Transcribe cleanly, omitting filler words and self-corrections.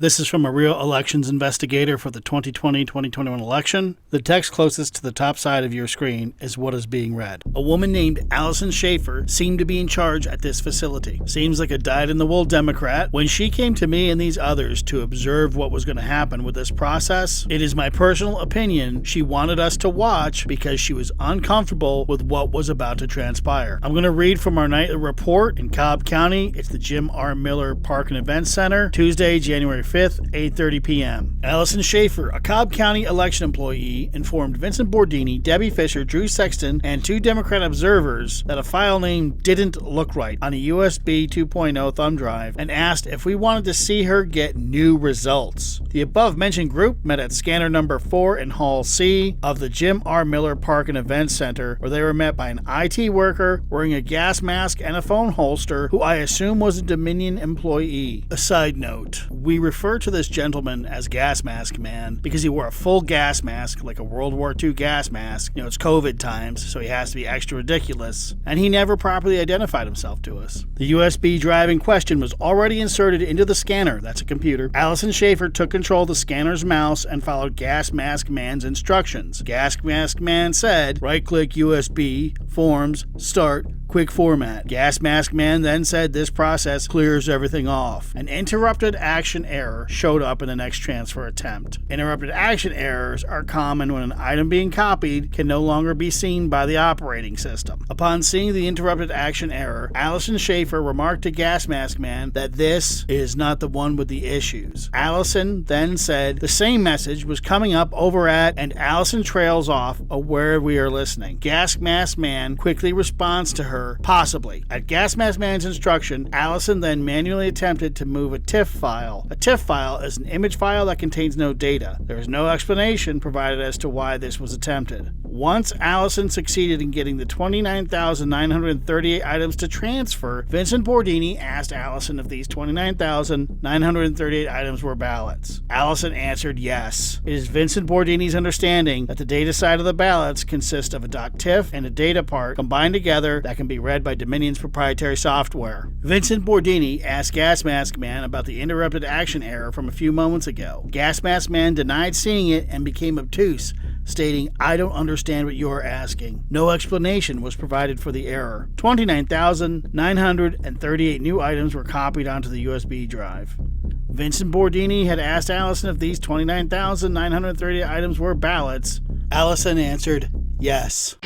This is from a real elections investigator for the 2020-2021 election. The text closest to the top side of your screen is what is being read. A woman named Allison Schaefer seemed to be in charge at this facility. Seems like a dyed-in-the-wool Democrat. When she came to me and these others to observe what was going to happen with this process, it is my personal opinion she wanted us to watch because she was uncomfortable with what was about to transpire. I'm going to read from our nightly report in Cobb County. It's the Jim R. Miller Park and Event Center, Tuesday, January 5th, 8:30 p.m. Allison Schaefer, a Cobb County election employee, informed Vincent Bordini, Debbie Fisher, Drew Sexton, and two Democrat observers that a file name didn't look right on a USB 2.0 thumb drive and asked if we wanted to see her get new results. The above-mentioned group met at scanner number 4 in Hall C of the Jim R. Miller Park and Event Center, where they were met by an IT worker wearing a gas mask and a phone holster who I assume was a Dominion employee. A side note, we refer to this gentleman as Gas Mask Man because he wore a full gas mask, like a World War II gas mask. You know, it's COVID times, so he has to be extra ridiculous, and he never properly identified himself to us. The USB drive in question was already inserted into the scanner, that's a computer. Allison Schaefer took control of the scanner's mouse and followed Gas Mask Man's instructions. Gas Mask Man said, right-click USB, Forms, Start, Quick Format. Gas Mask Man then said this process clears everything off. An interrupted action error showed up in the next transfer attempt. Interrupted action errors are common when an item being copied can no longer be seen by the operating system. Upon seeing the interrupted action error, Allison Schaefer remarked to Gas Mask Man that this is not the one with the issues. Allison then said the same message was coming up over at, and Allison trails off where we are listening. Gas Mask Man quickly responds to her, possibly. At Gas Mask Man's instruction, Allison then manually attempted to move a TIFF file. A TIFF file is an image file that contains no data. There is no explanation provided as to why this was attempted. Once Allison succeeded in getting the 29,938 items to transfer, Vincent Bordini asked Allison if these 29,938 items were ballots. Allison answered yes. It is Vincent Bordini's understanding that the data side of the ballots consist of a .tiff and a data part combined together that can be read by Dominion's proprietary software. Vincent Bordini asked Gas Mask Man about the interrupted action error from a few moments ago. Gas Mask Man denied seeing it and became obtuse, stating, "I don't understand what you're asking." No explanation was provided for the error. 29,938 new items were copied onto the USB drive. Vincent Bordini had asked Allison if these 29,938 items were ballots. Allison answered yes.